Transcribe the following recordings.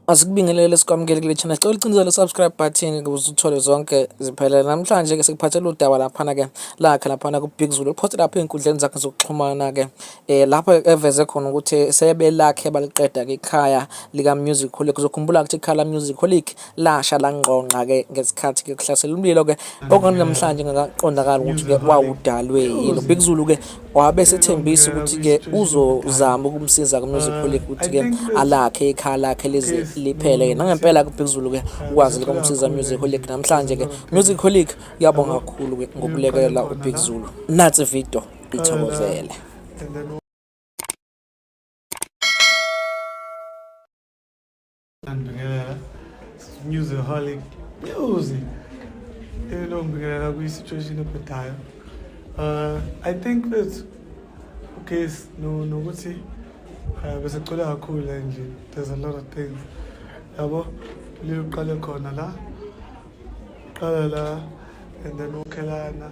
Asikubingelele sikwamukele kule channel. Sicela ucinezele subscribe button ukuze uthole zonke ziphelele. Namhlanje ke sikuphathela udaba laphana ke lakhe laphana ku Big Zulu. Uphoste lapha einkundleni zakhe zokuxhumana ke lapha eveze khona ukuthi sebelakhe baliqeda ke ikhaya lika MusiholiQ. Kuzokhumbula ukuthi ikhaya la MusiholiQ lasha langqonqa ke ngesikhathi ke kuhlasela umlilo ke okanye namhlanje ngakaqondakala ukuthi ke wawudalwe yini. Big Zulu ke wabe sethembisa ukuthi ke uzozama ukumsiza ku MusiholiQ ukuthi ke alakhe ikhaya lakhe lezi liphele ke nangempela ke Big Zulu ke ukwazi ukumsiza MusiholiQ namhlanje ke MusiholiQ yabonga kakhulu ke ngokulekelela uBig Zulu. Natsi video ithokozele. MusiholiQ music elongela kwi-situation ebhedayo. I think that okay nokuthi bese cela kakhulu nje, there's a lot of things yabo liqale khona la qala la and then ukhelana,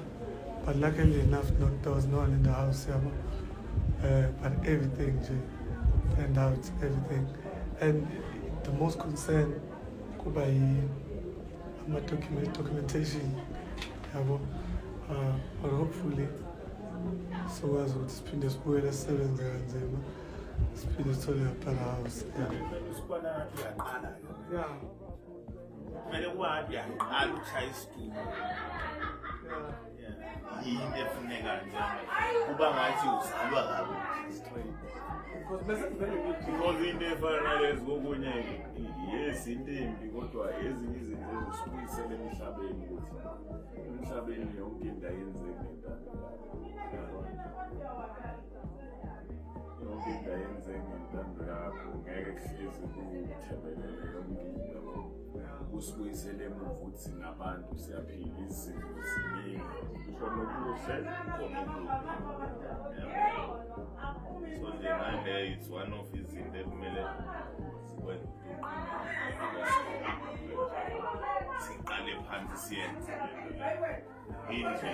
but luckily enough there was no one in the house yabo, but everything nje turned out everything, and the most concern kuba ama documentation yabo, but hopefully sokwazi ukuthi siphinde sibuyele sisebenze kanzima siphinde sithole a house. Yeah. Kumele wathi yaqala ushaya isitulo. Yini efuneka kanje kuba ngathi uzalwa kabi straight. Because into efana nalezi kokunye yes into embi kodwa ezinye izinto ezisibuyisela emhlabeni ukuthi emhlabeni yonke into ayenzeke ngentando. Yonke into ayenzeke ngentando yakho ngeke kuhlezi kuthebelele yonke into. Usibuyisele emuva ukuthi nabantu siyaphila izimo ziningi khona okuhle khona okubi. So njengale it's one of izinto ekumele sikwenze siqale phansi siyenze into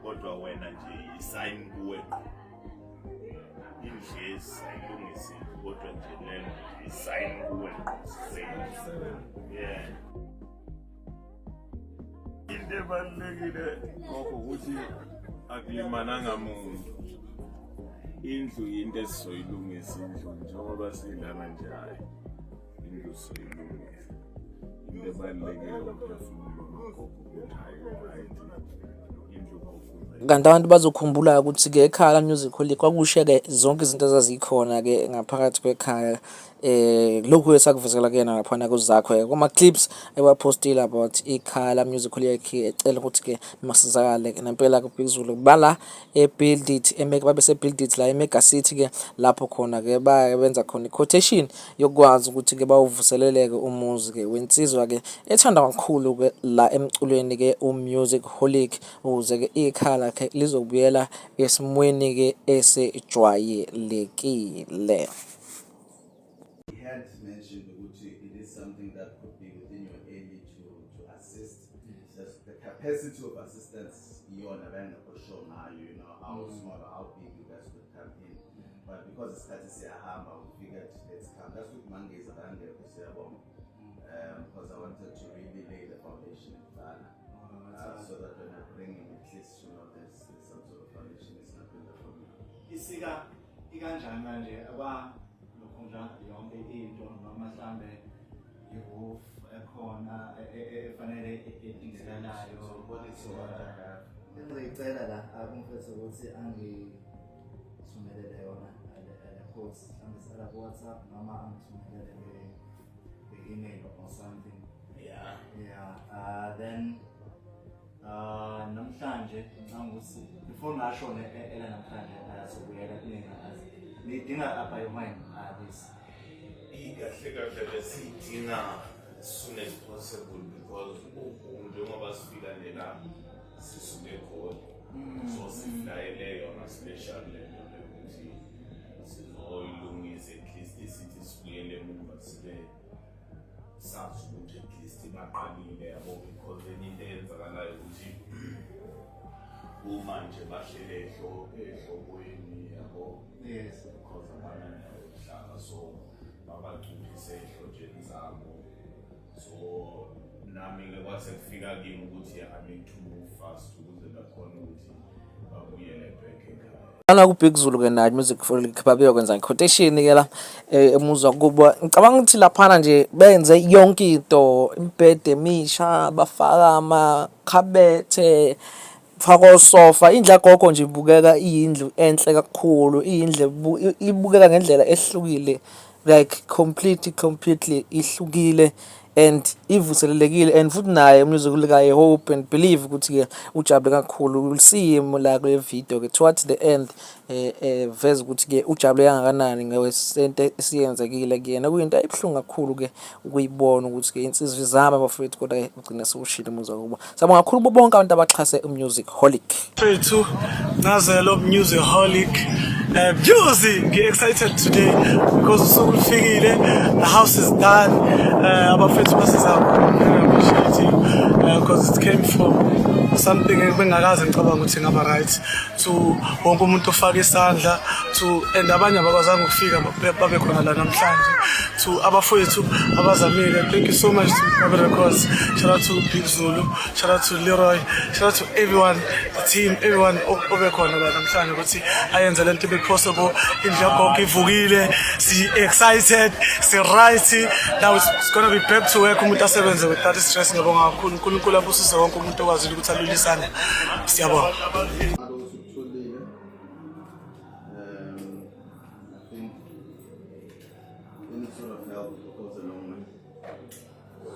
kodwa wena nje isign kuwe indle sayilungise kodwa nje lena isign kuwe yeah. Into ebalulekile ngakho ukuthi akulimananga muntu. Indlu into esizoyilungisa indlu njengoba silana nje hayi indlu sizoyilungisa. Into ebalulekile ukuphefumula ngakho ukuthi hayi right indlu kofuza. Kanti abantu bazokhumbula ukuthi ke ekhaya la MusiholiQ kwakushe ke zonke izinto ezazikhona ke ngaphakathi kwekhaya lokhu esakuvezela kuyena laphana kuzakho kuma clips ewapostile about ikhaya la MusiholiQ ecela ukuthi ke masizakale nempela ku Big Zulu bala ebuild it babe se build it la eMega City ke lapho khona ke bayenza khona quotation yokwazi ukuthi ke bawuvuseleleke umuzi ke wensizwa ke ethanda kakhulu ke la emculweni ke uMusiholiQ ukuze ke ikhaya lakhe lizobuyela esimweni ke esejwayelekile. He had mentioned that it is something that could be within your area to assist. Yes. The capacity of assistance, you are never sure now, you know, how small or how big you guys could come in. But because it's Katisi Ahamba, we figured let's come. That's what Monday is around there, because I wanted to really lay the foundation in Ghana. So that when I bring in at least, you know, there's some sort of foundation is not in the formula. Isiga ikanjani manje abakhonja yonke into noma mhlambe iroof ekhona efanele edingekalayo ngicela la akumfethu ukuthi angithumelele yona post angisala ku WhatsApp noma angithumelele nge-email or something. Then namhlanje ngicanga before ngasho ela namhlanje sokuyela kunina nidinga apha yomine this kahle lesidinga as soon as possible because njengoba sifika nela sisuke khona so siflayele yona special leyo ukuthi sizoyilungisa at least isithi sibuyele emuva sibe sazi ukuthi at least baqalile yabo because into eyenzakalayo ukuthi kumanje bahlele ehlobweni yabo. Yes. Because abana nahlanga so babagcubise ehlotsheni zabo. So nami ke kwase kufika kimi ukuthi I need to move fast ukuze bakhona ukuthi babuyele back ekhaya. Lana ku-Big Zulu ke nayo MusiholiQ babeyokwenza quotation ke la emuzwa kuba ngicabanga ukuthi laphana nje benze yonke into imibhede emisha bafaka amakhabethe faka sofa indlu gogo nje ibukeka iyindlu enhle kakhulu iyindlu ibukeka ngendlela ehlukile like completely ihlukile and ivuselelekile and futhi naye music I hope and believe ukuthi ke ujabule kakhulu we'll see him la kule video ke towards the end veze ukuthi ke ujabule kangakanani ngewesente esiyenzekile kuyena kuyinto ebhlungu kakhulu ke ukuyibona ukuthi ke insizwe zama bafethu kodwa ugcina sewushila umuzwa kuba sabonga kakhulu bonke abantu abaxhase uMusiholiQ Fethu nazelo MusiholiQ Umuzi excited today because usuku lufikile the house is done abafethu basizakho I appreciate you because it came from something bengakaze ngicabanga ukuthi ngaba right to wonke umuntu ofaka isandla to and abanye abakwazanga ukufika babe khona la namhlanje to abafethu abazamile. Thank you so much to Private Records, shout out to Big Zulu, shout out to Leroy, shout out to everyone, the team, everyone obe khona la namhlanje ukuthi ayenze lento be possible. Indlu ivukile, si excited, si right, now it's going to be back to work umuntu asebenze with that stress ngabonga kakhulu uNkulunkulu abusise wonke umuntu okwazi ukuthi alulisane. Siyabonga. Any sort of help goes a long way.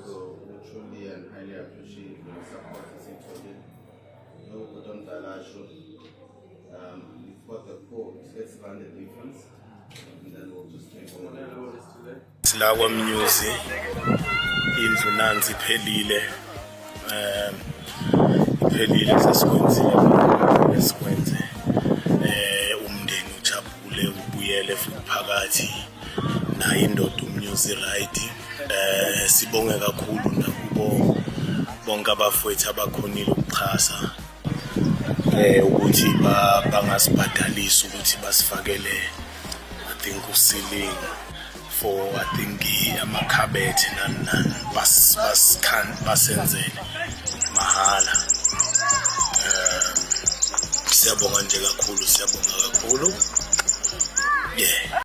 So we truly and highly appreciate your support as you told it. No, but don't we've got the code, let's run the difference, and then we'll just take over. Silawa Umuzi indlu nanzi iphelile iphelile sesikwenze umndeni ujabule ubuyele futhi phakathi naye indoda Umuzi right sibonge kakhulu nakubo bonke abafowethu abakhonile ukuxhasa ukuthi bangasibhadalisi ukuthi basifakele I think uceiling for I think amakhabethe nani basenzele mahala. Siyabonga nje kakhulu, siyabonga kakhulu. Yeah.